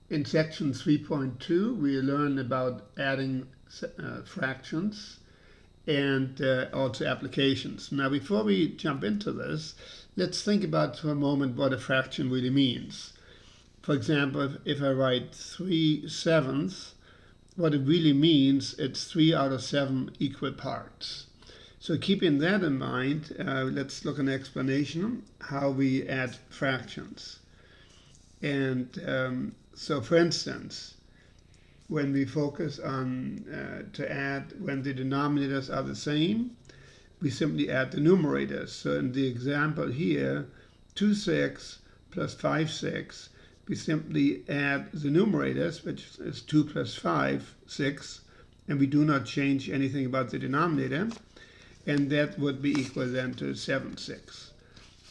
In section 3.2, we learn about adding fractions and also applications. Now, before we jump into this, let's think about for a moment what a fraction really means. For example, if I write 3/7, what it really means, it's 3 out of 7 equal parts. So keeping that in mind, let's look at an explanation how we add fractions. And so for instance, when we focus on to add when the denominators are the same, we simply add the numerators. So in the example here, 2/6 plus 5/6, we simply add the numerators, which is 2 plus 5, 6, and we do not change anything about the denominator, and that would be equal then to 7/6.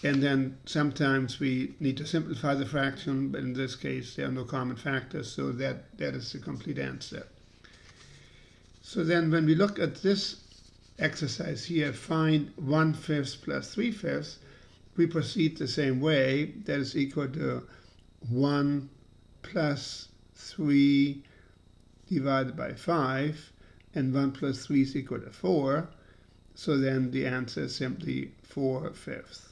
And then sometimes we need to simplify the fraction, but in this case there are no common factors, so that is the complete answer. So then when we look at this exercise here, find 1/5 plus 3/5, we proceed the same way. That is equal to 1 plus 3 divided by 5, and 1 plus 3 is equal to 4. So then the answer is simply 4/5.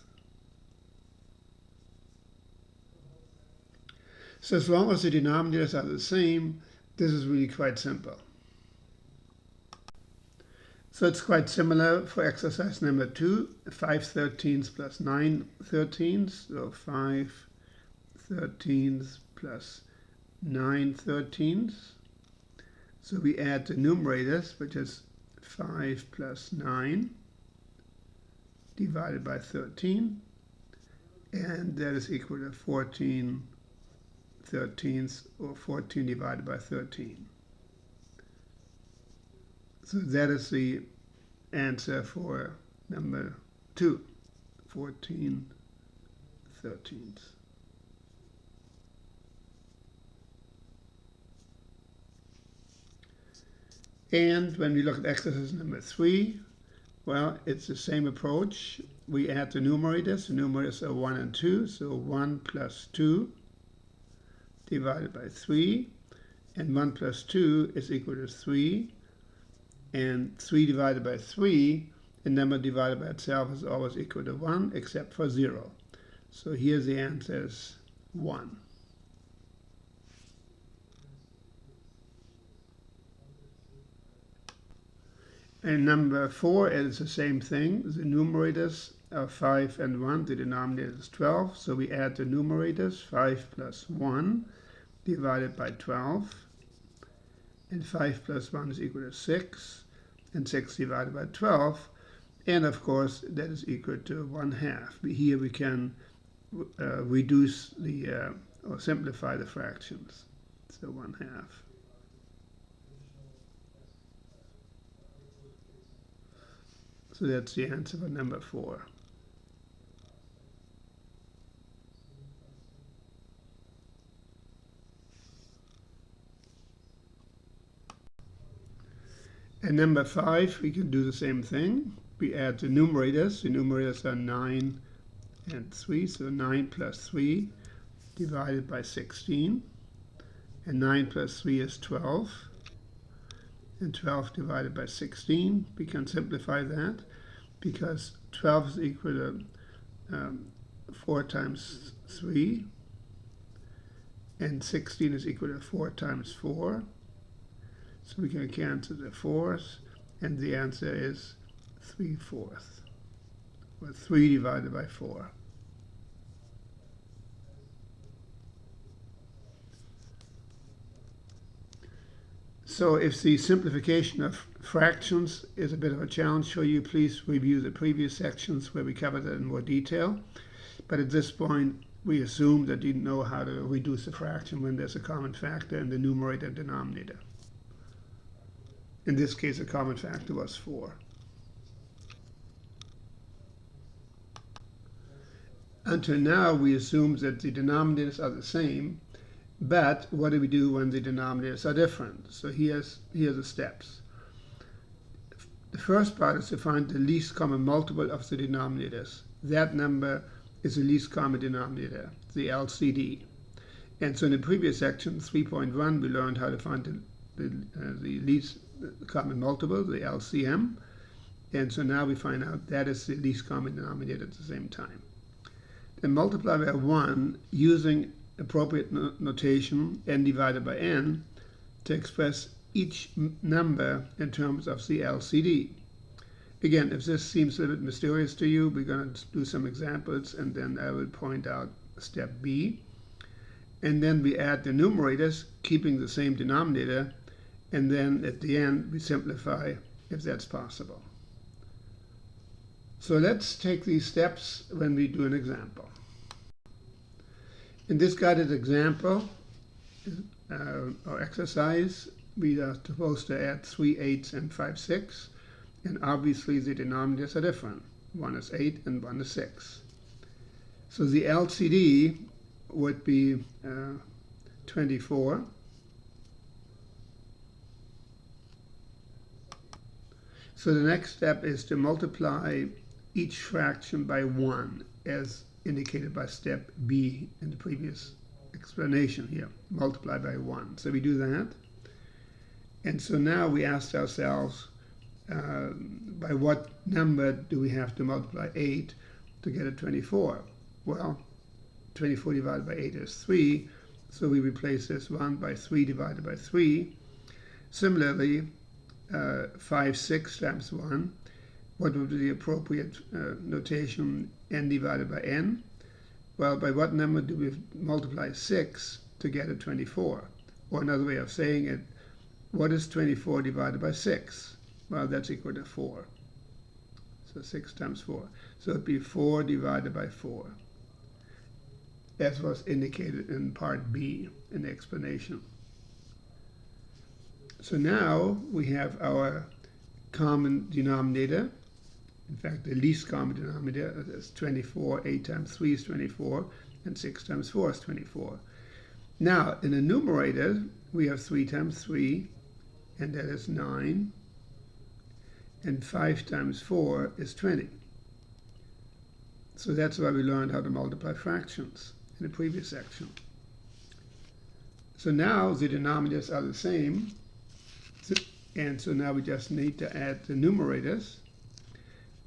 So as long as the denominators are the same, this is really quite simple. So it's quite similar for exercise number 2, 5/13 plus 9/13, so 5/13 plus 9/13. So we add the numerators, which is 5 plus 9 divided by 13, and that is equal to 14/13, or 14 divided by 13. So that is the answer for number 2, 14/13. And when we look at exercise number 3, well, it's the same approach. We add the numerators. The numerators are 1 and 2, so 1 plus 2 divided by 3, and 1 plus 2 is equal to 3, and 3 divided by 3, the number divided by itself is always equal to 1, except for 0. So here the answer is 1. And number 4 is the same thing. The numerators are 5 and 1, the denominator is 12, so we add the numerators, 5 plus 1 divided by 12, and 5 plus 1 is equal to 6, and 6 divided by 12, and of course that is equal to 1/2. Here we can reduce the or simplify the fractions, so 1/2. So that's the answer for number 4. And number 5, we can do the same thing. We add the numerators. The numerators are 9 and 3, so 9 plus 3 divided by 16. And 9 plus 3 is 12. And 12 divided by 16, we can simplify that, because 12 is equal to 4 times 3, and 16 is equal to 4 times 4. So we can cancel the 4's, and the answer is 3/4, or 3 divided by 4. So if the simplification of fractions is a bit of a challenge for you, please review the previous sections where we covered it in more detail. But at this point, we assume that you know how to reduce a fraction when there's a common factor in the numerator and denominator. In this case, a common factor was 4. Until now, we assume that the denominators are the same, but what do we do when the denominators are different? So here are the steps. The first part is to find the least common multiple of the denominators. That number is the least common denominator, the LCD. And so in the previous section, 3.1, we learned how to find the least common multiple, the LCM. And so now we find out that is the least common denominator at the same time. Then multiply by 1 using appropriate notation, n divided by n, to express each number in terms of the LCD. Again, if this seems a little bit mysterious to you, we're going to do some examples, and then I will point out step B. And then we add the numerators, keeping the same denominator, and then at the end we simplify if that's possible. So let's take these steps when we do an example. In this guided example or exercise, we are supposed to add 3 8s and 5 6, and obviously the denominators are different. One is 8 and one is 6. So the LCD would be 24. So the next step is to multiply each fraction by 1, as indicated by step B in the previous explanation here. Multiply by 1. So we do that. And so now we asked ourselves, by what number do we have to multiply 8 to get a 24? Well, 24 divided by 8 is 3, so we replace this 1 by 3 divided by 3. Similarly, 5 6 times 1, what would be the appropriate notation, n divided by n? Well, by what number do we multiply 6 to get a 24? Or another way of saying it, what is 24 divided by 6? Well, that's equal to 4. So 6 times 4. So it would be 4 divided by 4, as was indicated in part B in the explanation. So now we have our common denominator. In fact, the least common denominator is 24. 8 times 3 is 24, and 6 times 4 is 24. Now, in the numerator, we have 3 times 3, and that is 9. And 5 times 4 is 20. So that's why we learned how to multiply fractions in the previous section. So now the denominators are the same. And so now we just need to add the numerators.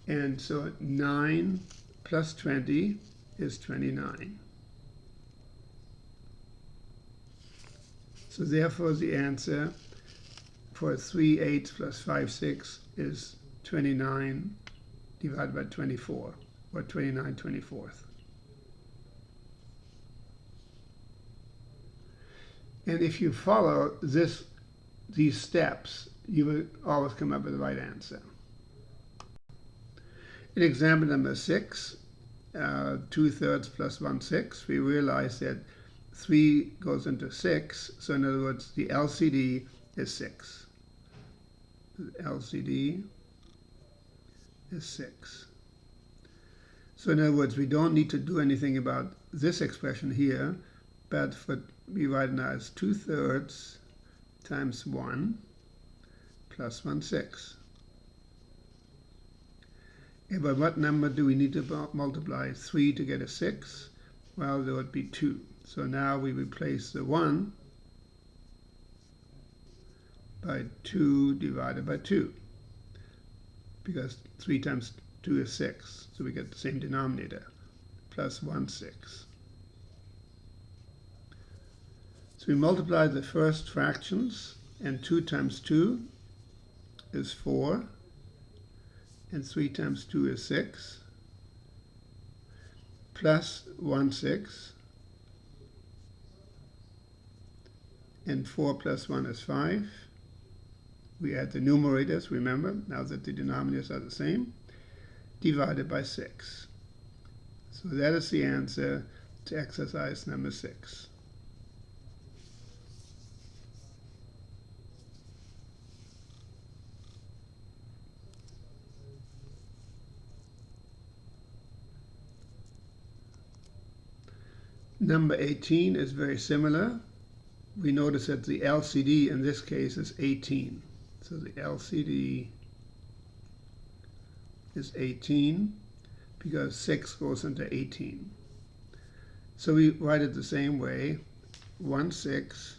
And so 9 plus 20 is 29. So therefore the answer for 3 8 plus 5 6 is 29 divided by 24, or 29 24th. And if you follow these steps, you will always come up with the right answer. In example number 6, 2/3 plus 1/6, we realize that 3 goes into 6, so in other words, the LCD is 6. The LCD is 6. So in other words, we don't need to do anything about this expression here, but we write it now as 2/3 times 1 plus 1/6. And by what number do we need to multiply 3 to get a 6? Well, there would be 2. So now we replace the 1 by 2 divided by 2, because 3 times 2 is 6, so we get the same denominator, plus 1/6. So we multiply the first fractions, and 2 times 2 is 4, and 3 times 2 is 6, plus 1/6, and 4 plus 1 is 5. We add the numerators, remember, now that the denominators are the same, divided by 6. So that is the answer to exercise number 6. Number 18 is very similar. We notice that the LCD in this case is 18. So the LCD is 18 because 6 goes into 18. So we write it the same way. 1/6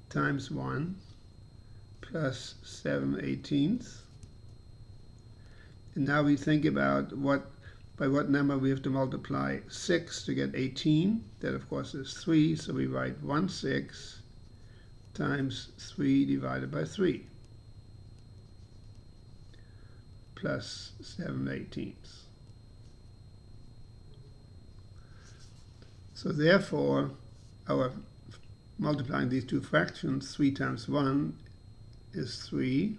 times 1 plus 7/18. And now we think about by what number we have to multiply 6 to get 18. That of course is 3, so we write 1/6 times 3 divided by 3 plus 7/18. So therefore, our multiplying these two fractions, 3 times 1 is 3,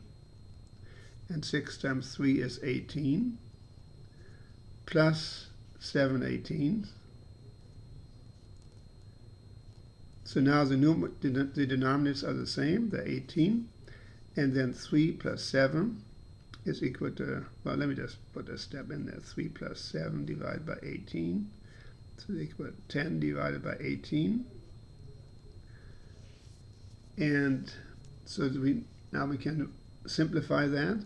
and 6 times 3 is 18, plus 7/18. So now the denominators are the same, they're 18, and then 3 plus 7 is equal to, well, let me just put a step in there, 3 plus 7 divided by 18, so it's equal to 10 divided by 18. And so now we can simplify that,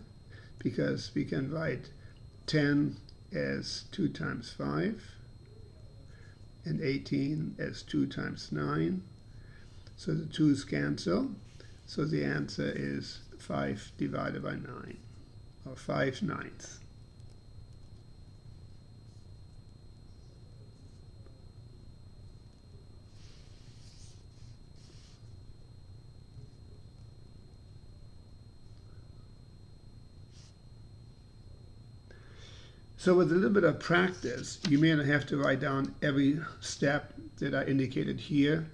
because we can write 10 as 2 times 5, and 18 as 2 times 9. So the 2's cancel. So the answer is 5 divided by 9, or 5/9. So with a little bit of practice, you may not have to write down every step that I indicated here.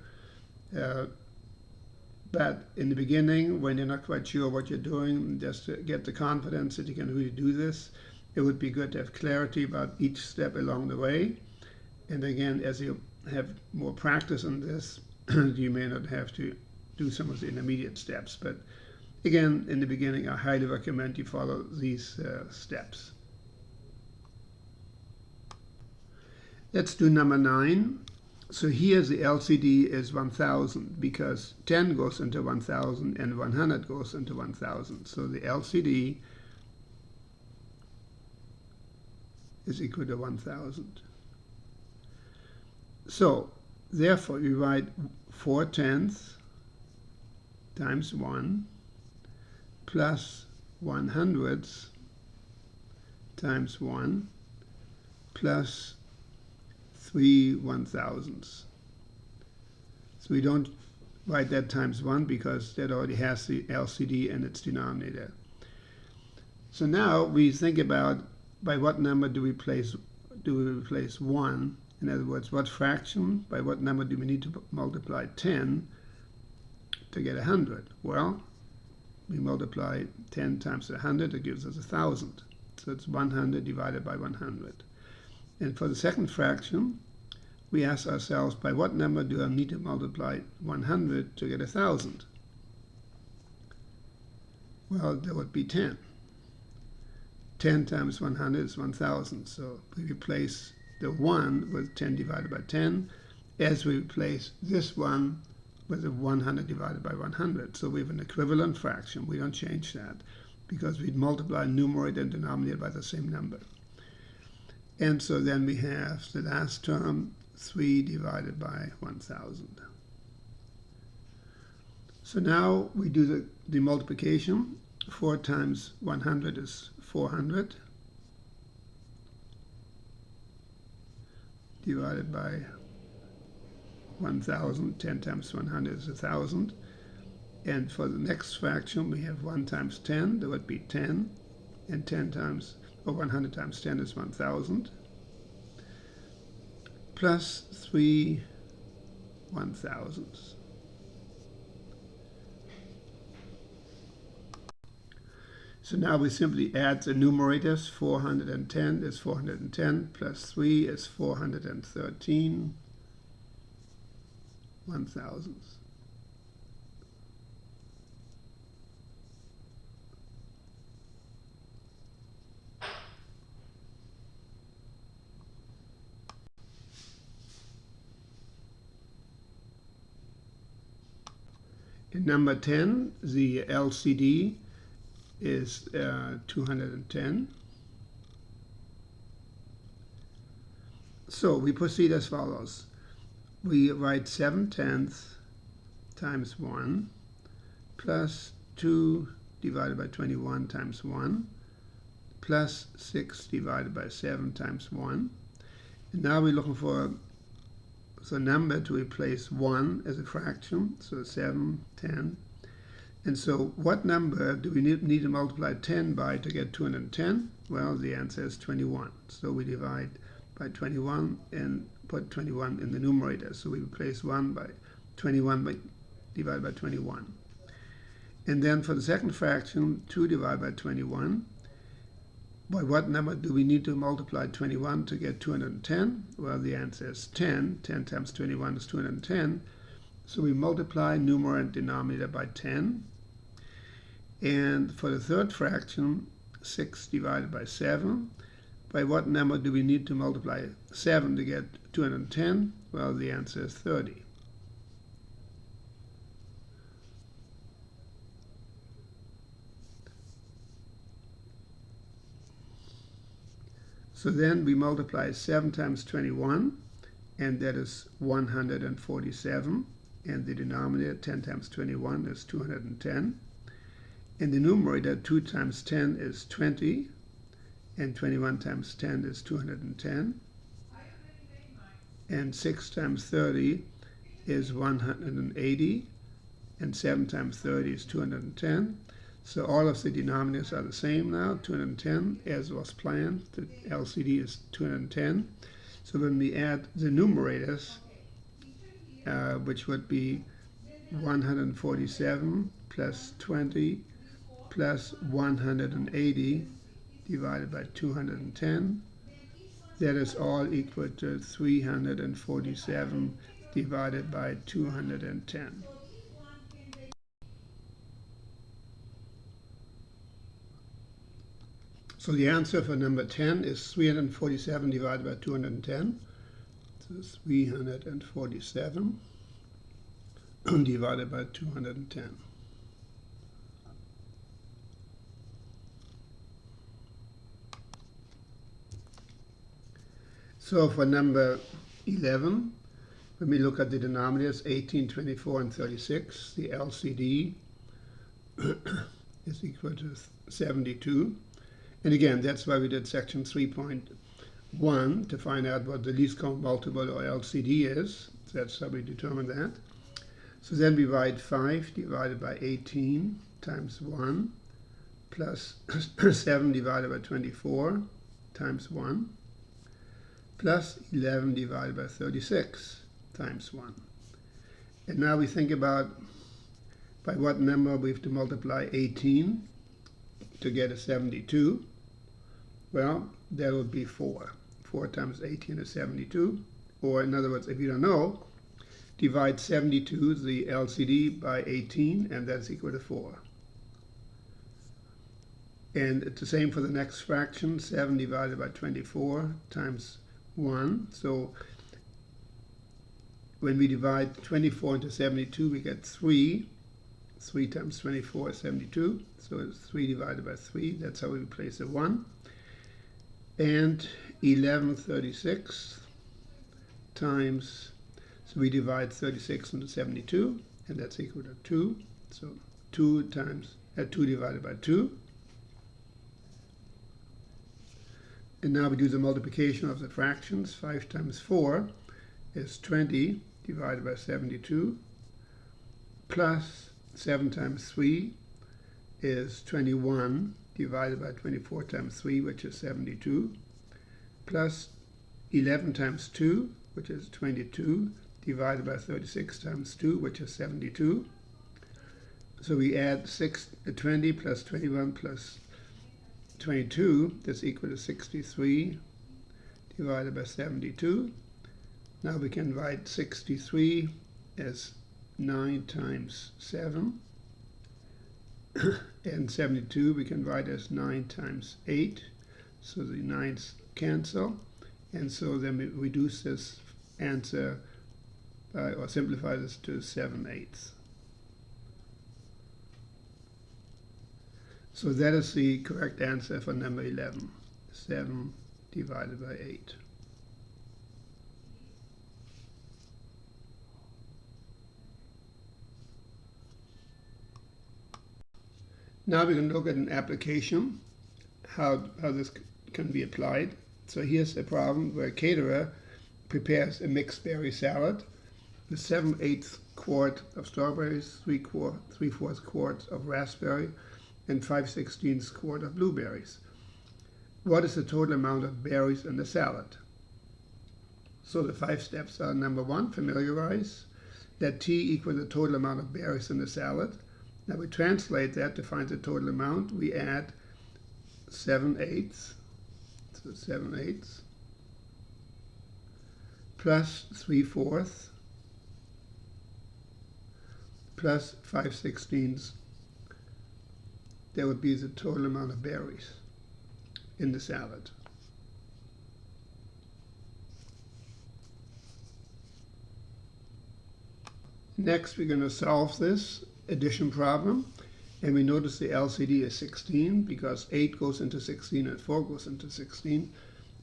But in the beginning, when you're not quite sure what you're doing, just to get the confidence that you can really do this, it would be good to have clarity about each step along the way. And again, as you have more practice on this, you may not have to do some of the intermediate steps. But again, in the beginning, I highly recommend you follow these steps. Let's do number 9. So here the LCD is 1000, because 10 goes into 1000 and 100 goes into 1000. So the LCD is equal to 1000. So therefore we write 4/10 times 1 plus 100 times 1 plus 3 1/1000s. So we don't write that times 1 because that already has the LCD in its denominator. So now we think about by what number do we replace 1? In other words, what fraction, by what number do we need to multiply 10 to get 100? Well, we multiply 10 times 100, it gives us 1000. So it's 100 divided by 100. And for the second fraction, we ask ourselves, by what number do I need to multiply 100 to get 1000? Well, that would be 10. 10 times 100 is 1000. So we replace the 1 with 10 divided by 10, as we replace this one with a 100 divided by 100. So we have an equivalent fraction. We don't change that, because we multiply numerator and denominator by the same number. And so then we have the last term, 3 divided by 1000. So now we do the multiplication. 4 times 100 is 400, divided by 1000. 10 times 100 is 1000. And for the next fraction, we have 1 times 10, that would be 10. And 10 times, or 100 times 10 is 1000. Plus 3 1000s. So now we simply add the numerators. 410 is 410, plus 3 is 413 1000s. In number 10, the LCD is 210. So we proceed as follows. we write 7/10 times 1 plus 2 divided by 21 times 1 plus 6 divided by 7 times 1. And now we're looking for the number to replace 1 as a fraction, so 7, 10. And so what number do we need to multiply 10 by to get 210? Well, the answer is 21. So we divide by 21 and put 21 in the numerator. So we replace 1 by 21 divided by 21. And then for the second fraction, 2 divided by 21. By what number do we need to multiply 21 to get 210? Well, the answer is 10. 10 times 21 is 210. So we multiply numerator and denominator by 10. And for the third fraction, 6 divided by 7. By what number do we need to multiply 7 to get 210? Well, the answer is 30. So then we multiply 7 times 21, and that is 147. And the denominator, 10 times 21, is 210. In the numerator, 2 times 10 is 20, and 21 times 10 is 210. And 6 times 30 is 180, and 7 times 30 is 210. So all of the denominators are the same now, 210, as was planned. The LCD is 210. So when we add the numerators, which would be 147 plus 20 plus 180 divided by 210, that is all equal to 347 divided by 210. So the answer for number 10 is 347 divided by 210. So 347 divided by 210. So for number 11, when we look at the denominators 18, 24, and 36, the LCD is equal to 72. And again, that's why we did section 3.1 to find out what the least common multiple, or LCD, is. So that's how we determine that. So then we write 5 divided by 18 times 1 plus 7 divided by 24 times 1 plus 11 divided by 36 times 1. And now we think about by what number we have to multiply 18 to get a 72. Well, that would be 4. 4 times 18 is 72. Or in other words, if you don't know, divide 72, the LCD, by 18, and that's equal to 4. And it's the same for the next fraction, 7 divided by 24 times 1. So when we divide 24 into 72, we get 3. 3 times 24 is 72. So it's 3 divided by 3. That's how we replace the 1. And 11/36 times, so we divide 36 into 72, and that's equal to 2. So 2 divided by 2. And now we do the multiplication of the fractions. 5 times 4 is 20 divided by 72, plus 7 times 3 is 21 divided by 24 times 3, which is 72, plus 11 times 2, which is 22, divided by 36 times 2, which is 72. So we add 20 plus 21 plus 22, that's equal to 63 divided by 72. Now we can write 63 as 9 times 7. And 72 we can write as 9 times 8. So the 9's cancel. And so then we reduce this answer by, or simplify this to 7/8. So that is the correct answer for number 11. 7 divided by 8. Now we can look at an application, how this can be applied. So here's a problem where a caterer prepares a mixed berry salad with 7/8 quart of strawberries, 3/4 quarts of raspberry, and 5/16 quart of blueberries. What is the total amount of berries in the salad? So the 5 steps are: number 1, familiarize. Let T equal the total amount of berries in the salad. Now we translate that to find the total amount. We add 7/8, so 7/8, plus 3/4, plus 5/16. That would be the total amount of berries in the salad. Next, we're going to solve this addition problem, and we notice the LCD is 16 because 8 goes into 16 and 4 goes into 16,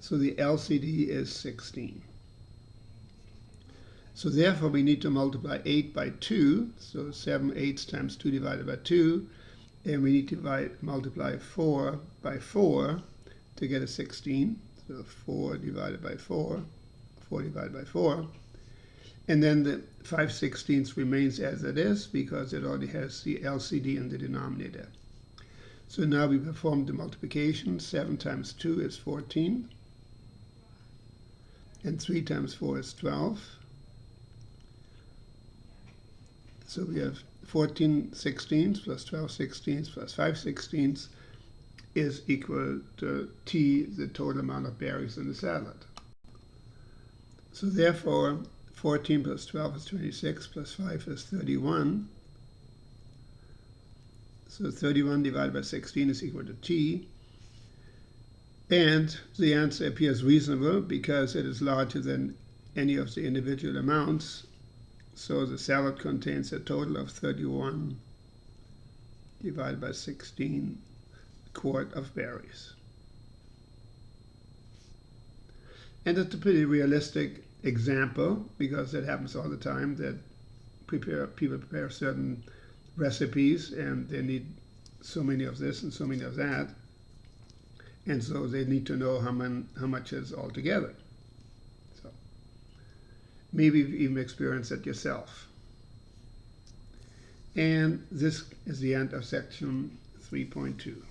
so the LCD is 16. So therefore we need to multiply 8 by 2, so 7/8 times 2 divided by 2, and we need to multiply 4 by 4 to get a 16, so 4 divided by 4, 4 divided by 4. And then the 5/16 remains as it is because it already has the LCD in the denominator. So now we perform the multiplication. 7 times 2 is 14. And 3 times 4 is 12. So we have 14/16 plus 12/16 plus 5/16 is equal to T, the total amount of berries in the salad. So therefore, 14 plus 12 is 26, plus 5 is 31. So 31 divided by 16 is equal to T. And the answer appears reasonable because it is larger than any of the individual amounts. So the salad contains a total of 31 divided by 16 quart of berries. And it's a pretty realistic example because it happens all the time that people prepare certain recipes and they need so many of this and so many of that, and so they need to know how much is altogether. So maybe you've even experienced it yourself. And this is the end of section 3.2.